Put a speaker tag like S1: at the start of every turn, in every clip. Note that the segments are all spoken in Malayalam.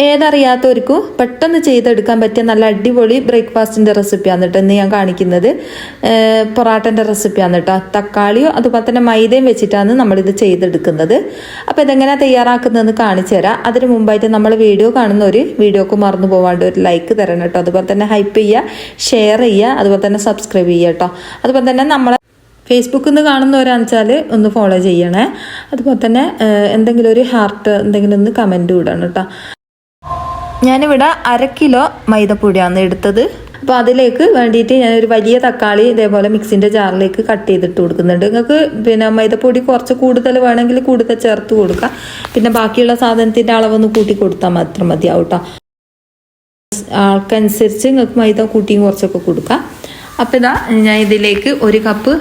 S1: ഏതറിയാത്തവർക്കും പെട്ടെന്ന് ചെയ്തെടുക്കാൻ പറ്റിയ നല്ല അടിപൊളി ബ്രേക്ക്ഫാസ്റ്റിൻ്റെ റെസിപ്പിയാണ് കേട്ടോ ഇന്ന് ഞാൻ കാണിക്കുന്നത്. പൊറാട്ടൻ്റെ റെസിപ്പിയാണ് കേട്ടോ. തക്കാളിയോ അതുപോലെ തന്നെ മൈദയും വെച്ചിട്ടാണ് നമ്മളിത് ചെയ്തെടുക്കുന്നത്. അപ്പോൾ ഇതെങ്ങനെയാണ് തയ്യാറാക്കുന്നതെന്ന് കാണിച്ചു തരാം. അതിന് മുമ്പായിട്ട് നമ്മൾ വീഡിയോ കാണുന്നവർ വീഡിയോക്ക് മറന്നു പോകാണ്ട് ഒരു ലൈക്ക് തരണം കേട്ടോ. അതുപോലെ തന്നെ ഹൈപ്പ് ചെയ്യുക, ഷെയർ ചെയ്യുക, അതുപോലെ തന്നെ സബ്സ്ക്രൈബ് ചെയ്യുക കേട്ടോ. അതുപോലെ തന്നെ നമ്മളെ ഫേസ്ബുക്കിൽ നിന്ന് കാണുന്നവരാണെന്ന് വെച്ചാൽ ഒന്ന് ഫോളോ ചെയ്യണേ. അതുപോലെ തന്നെ എന്തെങ്കിലും ഒരു ഹാർട്ട് എന്തെങ്കിലും ഒന്ന് കമൻറ്റ് വിടണം കേട്ടോ. ഞാനിവിടെ 1/2 കിലോ മൈദപ്പൊടിയാണ് എടുത്തത്. അപ്പോൾ അതിലേക്ക് വേണ്ടിയിട്ട് ഞാനൊരു വലിയ തക്കാളി ഇതേപോലെ മിക്സിൻ്റെ ജാറിലേക്ക് കട്ട് ചെയ്തിട്ട് കൊടുക്കുന്നുണ്ട്. നിങ്ങൾക്ക് പിന്നെ മൈദപ്പൊടി കുറച്ച് കൂടുതൽ വേണമെങ്കിൽ കൂടുതൽ ചേർത്ത് കൊടുക്കുക. പിന്നെ ബാക്കിയുള്ള സാധനത്തിൻ്റെ അളവൊന്ന് കൂട്ടി കൊടുത്താൽ മാത്രം മതിയാവും കേട്ടോ. ആൾക്കനുസരിച്ച് നിങ്ങൾക്ക് മൈദ കൂട്ടിയും കുറച്ചൊക്കെ കൊടുക്കുക. അപ്പോൾ ഇതാ ഞാൻ ഇതിലേക്ക് 1 കപ്പ്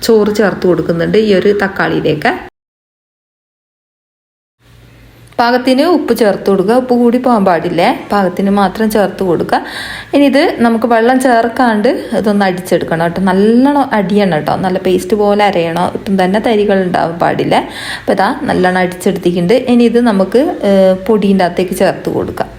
S1: ചോറ് ചേർത്ത് കൊടുക്കുന്നുണ്ട് ഈ ഒരു തക്കാളിയിലേക്ക്. പാകത്തിന് ഉപ്പ് ചേർത്ത് കൊടുക്കുക. ഉപ്പ് കൂടി പോകാൻ പാടില്ലേ, പാകത്തിന് മാത്രം ചേർത്ത് കൊടുക്കുക. ഇനി ഇത് നമുക്ക് വെള്ളം ചേർക്കാണ്ട് ഇതൊന്ന് അടിച്ചെടുക്കണം കേട്ടോ. നല്ലോണം അടിയണം കേട്ടോ, നല്ല പേസ്റ്റ് പോലെ അരയണോ, ഇപ്പം തന്നെ തരികൾ ഉണ്ടാവാൻ പാടില്ലേ. അപ്പോൾ ഇതാ നല്ലോണം അടിച്ചെടുത്തിട്ടുണ്ട്. ഇനി ഇത് നമുക്ക് പൊടീൻ്റെ അകത്തേക്ക് ചേർത്ത് കൊടുക്കാം.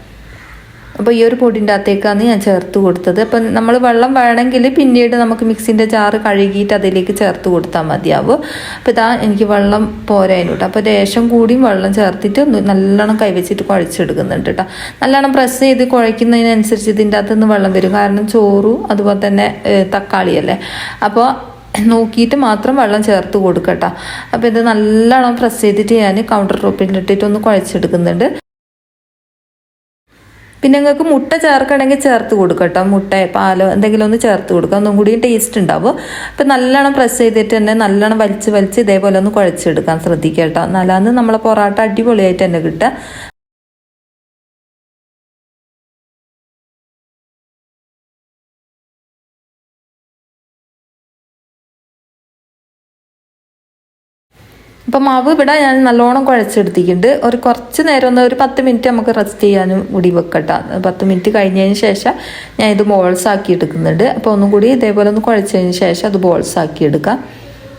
S1: അപ്പോൾ ഈ ഒരു പൊടിൻ്റെ അകത്തേക്കാണ് ഞാൻ ചേർത്ത് കൊടുത്തത്. അപ്പം നമ്മൾ വെള്ളം വേണമെങ്കിൽ പിന്നീട് നമുക്ക് മിക്സിൻ്റെ ജാറ് കഴുകിയിട്ട് അതിലേക്ക് ചേർത്ത് കൊടുത്താൽ മതിയാവും. അപ്പോൾ ഇതാ എനിക്ക് വെള്ളം പോരായിരുന്നു കേട്ടോ. അപ്പോൾ ലേശം കൂടിയും വെള്ളം ചേർത്തിട്ട് നല്ലോണം കൈവച്ചിട്ട് കുഴച്ചെടുക്കുന്നുണ്ട് കേട്ടോ. നല്ലോണം പ്രസ് ചെയ്ത് കുഴയ്ക്കുന്നതിനനുസരിച്ച് ഇതിൻ്റെ അകത്തുനിന്ന് വെള്ളം വരും. കാരണം ചോറും അതുപോലെ തന്നെ തക്കാളിയല്ലേ. അപ്പോൾ നോക്കിയിട്ട് മാത്രം വെള്ളം ചേർത്ത് കൊടുക്കട്ടോ. അപ്പോൾ ഇത് നല്ലോണം പ്രസ് ചെയ്തിട്ട് ഞാൻ കൗണ്ടർ ടോപ്പിലിട്ടിട്ട് ഒന്ന് കുഴച്ചെടുക്കുന്നുണ്ട്. പിന്നെ നിങ്ങൾക്ക് മുട്ട ചേർക്കണമെങ്കിൽ ചേർത്ത് കൊടുക്കട്ടോ. മുട്ട പാലോ എന്തെങ്കിലും ഒന്ന് ചേർത്ത് കൊടുക്കുക, ഒന്നും കൂടി ടേസ്റ്റ് ഉണ്ടാവും. അപ്പം നല്ലോണം പ്രസ് ചെയ്തിട്ട് തന്നെ നല്ലോണം വലിച്ച് ഇതേപോലെ ഒന്ന് കുഴച്ചെടുക്കാൻ ശ്രദ്ധിക്കുക കേട്ടോ. എന്നാലാണ് നമ്മളെ പൊറാട്ട അടിപൊളിയായിട്ട് തന്നെ കിട്ടുക. അപ്പം മാവ് ഇവിടെ ഞാൻ നല്ലോണം കുഴച്ചെടുത്തിട്ടുണ്ട്. കുറച്ച് നേരം ഒരു 10 മിനിറ്റ് നമുക്ക് റെസ്റ്റ് ചെയ്യാനും കൂടി വെക്കട്ടോ. 10 മിനിറ്റ് കഴിഞ്ഞതിന് ശേഷം ഞാൻ ഇത് ബോൾസ് ആക്കി എടുക്കുന്നുണ്ട്. അപ്പോൾ ഒന്നും കൂടി ഇതേപോലെ ഒന്ന് കുഴച്ചതിന് ശേഷം അത് ബോൾസ് ആക്കി എടുക്കാം.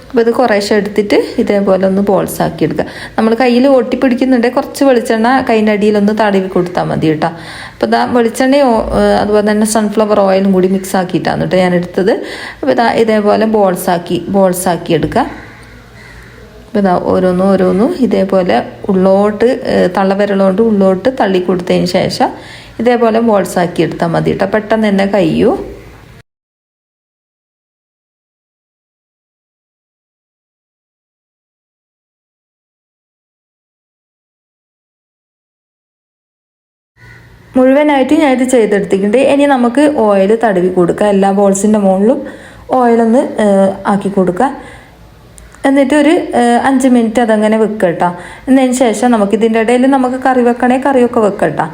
S1: അപ്പോൾ ഇത് കുറേശ്ശെ എടുത്തിട്ട് ഇതേപോലെ ഒന്ന് ബോൾസ് ആക്കി എടുക്കുക. നമ്മൾ കയ്യിൽ ഒട്ടിപ്പിടിക്കുന്നുണ്ടെങ്കിൽ കുറച്ച് വെളിച്ചെണ്ണ കൈൻ്റെ അടിയിലൊന്ന് തടവി കൊടുത്താൽ മതി കേട്ടോ. അപ്പോൾ ഇതാ വെളിച്ചെണ്ണയും അതുപോലെ തന്നെ സൺഫ്ലവർ ഓയിലും കൂടി മിക്സ് ആക്കിയിട്ടാണ് കേട്ടോ ഞാൻ എടുത്തത്. അപ്പോൾ ഇതാ ഇതേപോലെ ബോൾസ് ആക്കി എടുക്കുക. അപ്പോൾ ഇതാ ഓരോന്നും ഇതേപോലെ ഉള്ളോട്ട് തള്ളവിരലുകൊണ്ട് ഉള്ളോട്ട് തള്ളി കൊടുത്തതിന് ശേഷം ഇതേപോലെ ബോൾസ് ആക്കി എടുത്താൽ മതി കേട്ടോ. പെട്ടെന്ന് തന്നെ കഴിയൂ. മുഴുവനായിട്ട് ഞാൻ ഇത് ചെയ്തെടുത്തിട്ടുണ്ട്. ഇനി നമുക്ക് ഓയിൽ തടവി കൊടുക്കുക. എല്ലാ ബോൾസിൻ്റെ മുകളിലും ഓയിലൊന്ന് ആക്കി കൊടുക്കുക. എന്നിട്ട് ഒരു 5 മിനിറ്റ് അതങ്ങനെ വെക്കുക കേട്ടോ. എന്നതിന് ശേഷം നമുക്കിതിൻ്റെ ഇടയിൽ നമുക്ക് കറി വെക്കണമെങ്കിൽ കറിയൊക്കെ വെക്കുക കേട്ടോ.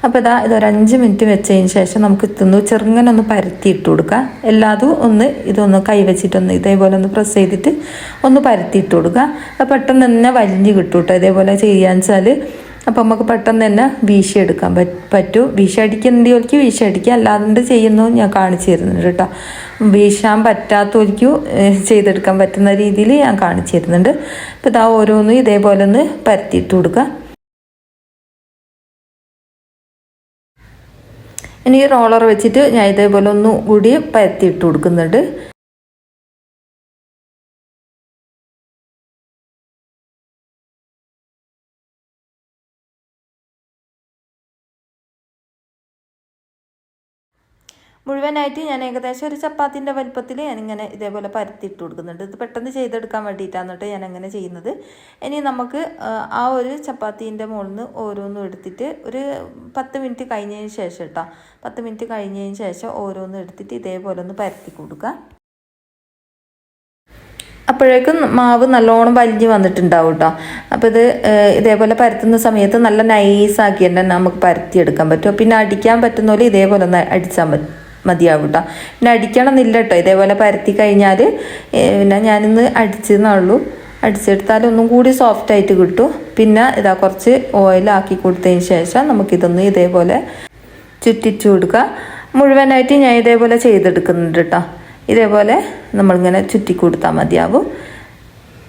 S1: അപ്പോൾ ഇതൊരു 5 മിനിറ്റ് വെച്ചതിന് ശേഷം നമുക്ക് ചെറുങ്ങനെ ഒന്ന് പരത്തിയിട്ട് കൊടുക്കുക. എല്ലാതും ഇതൊന്ന് കൈവച്ചിട്ടൊന്ന് ഇതേപോലെ ഒന്ന് പ്രസ് ചെയ്തിട്ട് ഒന്ന് പരത്തിയിട്ട് കൊടുക്കുക. അപ്പോൾ പെട്ടെന്ന് തന്നെ വലിഞ്ഞ് കിട്ടും കേട്ടോ. ഇതേപോലെ ചെയ്യാന്ന് വെച്ചാൽ അപ്പോൾ നമുക്ക് പെട്ടെന്ന് തന്നെ വീശിയെടുക്കാൻ പറ്റും. വീശടിക്കുന്നതിലേക്ക് വീശടിക്കുക, അല്ലാതെ ചെയ്യുന്നു ഞാൻ കാണിച്ചു തരുന്നുണ്ട് കേട്ടോ. വീശാൻ പറ്റാത്തവർക്ക് ചെയ്തെടുക്കാൻ പറ്റുന്ന രീതിയിൽ ഞാൻ കാണിച്ചു തരുന്നുണ്ട്. അപ്പോൾ ഇതാ ഓരോന്നും ഇതേപോലെ ഒന്ന് പരത്തിയിട്ട് കൊടുക്കുക. ഇനി റോളർ വെച്ചിട്ട് ഞാൻ ഇതേപോലെ ഒന്ന് കൂടി പരത്തിയിട്ട് കൊടുക്കുന്നുണ്ട്. മുഴുവനായിട്ട് ഞാൻ ഏകദേശം ഒരു ചപ്പാത്തിൻ്റെ വലുപ്പത്തിൽ ഞാനിങ്ങനെ ഇതേപോലെ പരത്തിയിട്ട് കൊടുക്കുന്നുണ്ട്. ഇത് പെട്ടെന്ന് ചെയ്തെടുക്കാൻ വേണ്ടിയിട്ടാണ് കേട്ടോ ഞാൻ അങ്ങനെ ചെയ്യുന്നത്. ഇനി നമുക്ക് ആ ഒരു ചപ്പാത്തീൻ്റെ മുകളിൽ നിന്ന് ഓരോന്നും എടുത്തിട്ട് ഒരു 10 മിനിറ്റ് കഴിഞ്ഞതിന് ശേഷം കേട്ടോ, 10 മിനിറ്റ് കഴിഞ്ഞതിന് ശേഷം ഓരോന്നും എടുത്തിട്ട് ഇതേപോലെ ഒന്ന് പരത്തി കൊടുക്കുക. അപ്പോഴേക്കും മാവ് നല്ലോണം വലിഞ്ഞ് വന്നിട്ടുണ്ടാവും കേട്ടോ. അപ്പോൾ ഇത് ഇതേപോലെ പരത്തുന്ന സമയത്ത് നല്ല നൈസാക്കി തന്നെ നമുക്ക് പരത്തിയെടുക്കാൻ പറ്റും. പിന്നെ അടിക്കാൻ പറ്റുന്ന പോലെ ഇതേപോലെ ഒന്ന് അടിച്ചാൽ മതിയാവും കേട്ടോ. പിന്നെ അടിക്കണമെന്നില്ല കേട്ടോ. ഇതേപോലെ പരത്തി കഴിഞ്ഞാൽ പിന്നെ ഞാനിന്ന് അടിച്ചെന്നുള്ളൂ. അടിച്ചെടുത്താൽ ഒന്നും കൂടി സോഫ്റ്റായിട്ട് കിട്ടും. പിന്നെ ഇതാ കുറച്ച് ഓയിലാക്കി കൊടുത്തതിന് ശേഷം നമുക്കിതൊന്ന് ഇതേപോലെ ചുറ്റിച്ചു കൊടുക്കുക. മുഴുവനായിട്ട് ഞാൻ ഇതേപോലെ ചെയ്തെടുക്കുന്നുണ്ട് കേട്ടോ. ഇതേപോലെ നമ്മളിങ്ങനെ ചുറ്റി കൊടുത്താൽ മതിയാവും.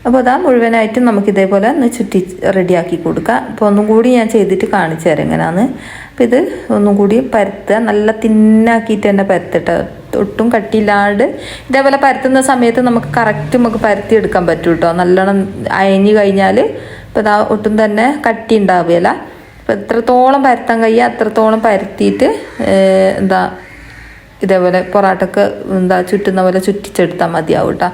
S1: അപ്പോൾ അതാ മുഴുവനായിട്ടും നമുക്ക് ഇതേപോലെ ഒന്ന് ചുറ്റി റെഡിയാക്കി കൊടുക്കാം. അപ്പോൾ ഒന്നും കൂടി ഞാൻ ചെയ്തിട്ട് കാണിച്ചു തരാം എങ്ങനെയാന്ന്. അപ്പോൾ ഇത് ഒന്നും കൂടി പരത്തുക, നല്ല തിന്നാക്കിയിട്ട് തന്നെ പരത്തിട്ട്, ഒട്ടും കട്ടിയില്ലാണ്ട്. ഇതേപോലെ പരത്തുന്ന സമയത്ത് നമുക്ക് കറക്റ്റ് നമുക്ക് പരത്തി എടുക്കാൻ പറ്റും കേട്ടോ. നല്ലോണം അയഞ്ഞു കഴിഞ്ഞാൽ ഇപ്പോൾ ഇതാ ഒട്ടും തന്നെ കട്ടി ഉണ്ടാവുകയില്ല. അപ്പോൾ എത്രത്തോളം പരത്താൻ കഴിയുക അത്രത്തോളം പരത്തിയിട്ട് ഇതേപോലെ പൊറാട്ടക്ക് ചുറ്റുന്ന പോലെ ചുറ്റിച്ചെടുത്താൽ മതിയാവും കേട്ടോ.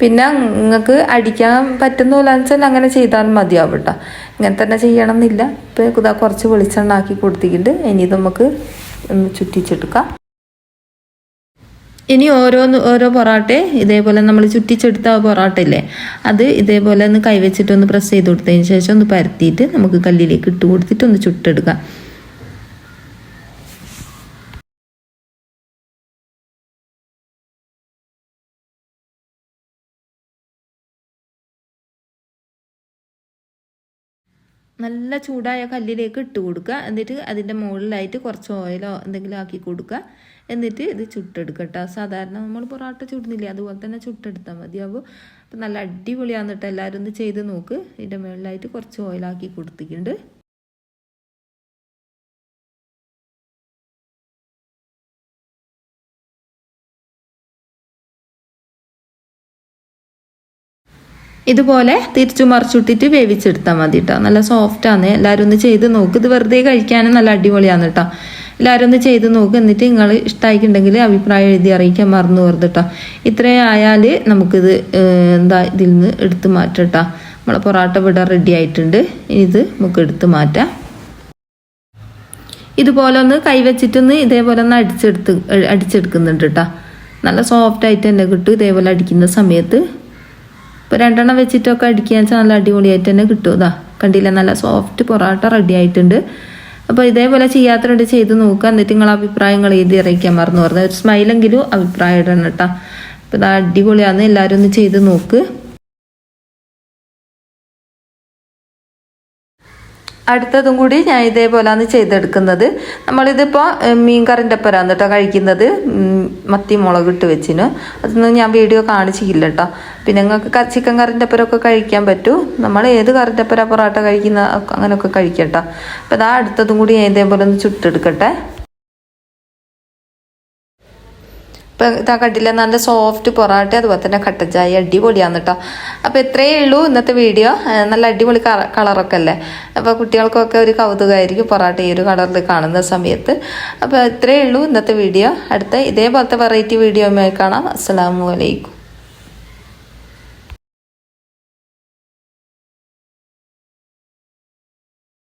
S1: പിന്നെ നിങ്ങൾക്ക് അടിക്കാൻ പറ്റുന്നില്ലാന്ന് വെച്ചാൽ അങ്ങനെ ചെയ്താലും മതിയാവും കേട്ടോ. ഇങ്ങനെ തന്നെ ചെയ്യണം എന്നില്ല. ഇപ്പോൾ ഇതാ കുറച്ച് വെളിച്ചെണ്ണ ആക്കി കൊടുത്തിട്ടുണ്ട്. ഇനി നമുക്ക് ഒന്ന് ചുറ്റിച്ചെടുക്കാം. ഇനി ഓരോ പൊറാട്ട ഇതേപോലെ നമ്മൾ ചുറ്റിച്ചെടുത്ത പൊറാട്ട ഇല്ലേ, അത് ഇതേപോലെ ഒന്ന് കൈവച്ചിട്ടൊന്ന് പ്രസ് ചെയ്ത് കൊടുത്തതിന് ശേഷം ഒന്ന് പരത്തിയിട്ട് നമുക്ക് കല്ലിലേക്ക് ഇട്ട് കൊടുത്തിട്ട് ഒന്ന് ചുട്ടെടുക്കാം. നല്ല ചൂടായ കല്ലിലേക്ക് ഇട്ട് കൊടുക്കുക. എന്നിട്ട് അതിൻ്റെ മുകളിലായിട്ട് കുറച്ച് ഓയിലോ എന്തെങ്കിലും ആക്കി കൊടുക്കുക. എന്നിട്ട് ഇത് ചുട്ടെടുക്കുക കേട്ടോ. സാധാരണ നമ്മൾ പൊറാട്ട ചുടുന്നില്ലേ, അതുപോലെ തന്നെ ചുട്ടെടുത്താൽ മതിയാവും. അപ്പം നല്ല അടിപൊളിയാന്ന് കേട്ടോ. എല്ലാവരും ഒന്ന് ചെയ്ത് നോക്ക്. ഇതിൻ്റെ മുകളിലായിട്ട് കുറച്ച് ഓയിലാക്കി കൊടുത്തിട്ടുണ്ട്. ഇതുപോലെ തിരിച്ചു മറിച്ചിട്ടിട്ട് വേവിച്ചെടുത്താൽ മതി കേട്ടോ. നല്ല സോഫ്റ്റാണ്. എല്ലാവരും ഒന്ന് ചെയ്ത് നോക്ക്. ഇത് വെറുതെ കഴിക്കാനും നല്ല അടിപൊളിയാണ് കേട്ടോ. എല്ലാവരും ഒന്ന് ചെയ്ത് നോക്ക്. എന്നിട്ട് നിങ്ങൾ ഇഷ്ടമായിട്ടുണ്ടെങ്കിൽ അഭിപ്രായം എഴുതി അറിയിക്കാൻ മറന്നു പോകരുത് കേട്ടോ. ഇത്രയും ആയാൽ നമുക്കിത് ഇതിൽ നിന്ന് എടുത്ത് മാറ്റാം കേട്ടോ. നമ്മളെ പൊറാട്ട ഇവിടെ റെഡി ആയിട്ടുണ്ട്. ഇത് നമുക്ക് എടുത്ത് മാറ്റാം. ഇതുപോലെ ഒന്ന് കൈവച്ചിട്ടൊന്ന് ഇതേപോലെ ഒന്ന് അടിച്ചെടുക്കുന്നുണ്ട് കേട്ടോ. നല്ല സോഫ്റ്റായിട്ട് തന്നെ കിട്ടും ഇതേപോലെ അടിക്കുന്ന സമയത്ത്. ഇപ്പോൾ 2 എണ്ണം വെച്ചിട്ടൊക്കെ അടിക്കുകയെന്ന് വെച്ചാൽ നല്ല അടിപൊളിയായിട്ട് തന്നെ കിട്ടും. ഇതാ കണ്ടില്ല, നല്ല സോഫ്റ്റ് പൊറാട്ട റെഡി ആയിട്ടുണ്ട്. അപ്പോൾ ഇതേപോലെ ചെയ്യാത്തവരുണ്ട് ചെയ്ത് നോക്കുക. എന്നിട്ട് നിങ്ങളെ അഭിപ്രായങ്ങൾ എഴുതി അറിയിക്കാൻ മറന്നു പറഞ്ഞത്. ഒരു സ്മൈലെങ്കിലും അഭിപ്രായം ഇടണം കേട്ടോ. അപ്പോൾ ഇതാ അടിപൊളിയാണ്. എല്ലാവരും ഒന്ന് ചെയ്ത് നോക്ക്. അടുത്തതും കൂടി ഞാൻ ഇതേപോലെയാണ് ചെയ്തെടുക്കുന്നത്. നമ്മളിതിപ്പോൾ മീൻ കറിൻ്റെ ഒപ്പരാണ് കേട്ടോ കഴിക്കുന്നത്. മത്തി മുളക് ഇട്ട് വെച്ചിന്. അതൊന്നും ഞാൻ വീഡിയോ കാണിച്ചില്ല കേട്ടോ. പിന്നെ നിങ്ങൾക്ക് ചിക്കൻ കറിൻ്റെ ഒപ്പരമൊക്കെ കഴിക്കാൻ പറ്റും. നമ്മൾ ഏത് കറിൻ്റെ ഒപ്പര പൊറാട്ട കഴിക്കുന്ന അങ്ങനെയൊക്കെ കഴിക്കാം കേട്ടോ. അപ്പോൾ ഇതാ അടുത്തതും കൂടി ഞാൻ ഇതേപോലെ ഒന്ന് ചുട്ടെടുക്കട്ടെ. ഇപ്പം ഇതാ കണ്ടില്ല, നല്ല സോഫ്റ്റ് പൊറാട്ട അതുപോലെ തന്നെ കട്ടൻ ചായ അടിപൊളിയാണ് കേട്ടോ. അപ്പോൾ ഇത്രയേ ഉള്ളൂ ഇന്നത്തെ വീഡിയോ. നല്ല അടിപൊളി കളറൊക്കെ അല്ലേ. അപ്പോൾ കുട്ടികൾക്കൊക്കെ ഒരു കൗതുകമായിരിക്കും പൊറാട്ട ഈ ഒരു കളറിൽ കാണുന്ന സമയത്ത്. അപ്പോൾ ഇത്രയേ ഉള്ളൂ ഇന്നത്തെ വീഡിയോ. അടുത്ത ഇതേപോലത്തെ വെറൈറ്റി വീഡിയോയുമായി കാണാം. അസ്സലാമു അലൈക്കും.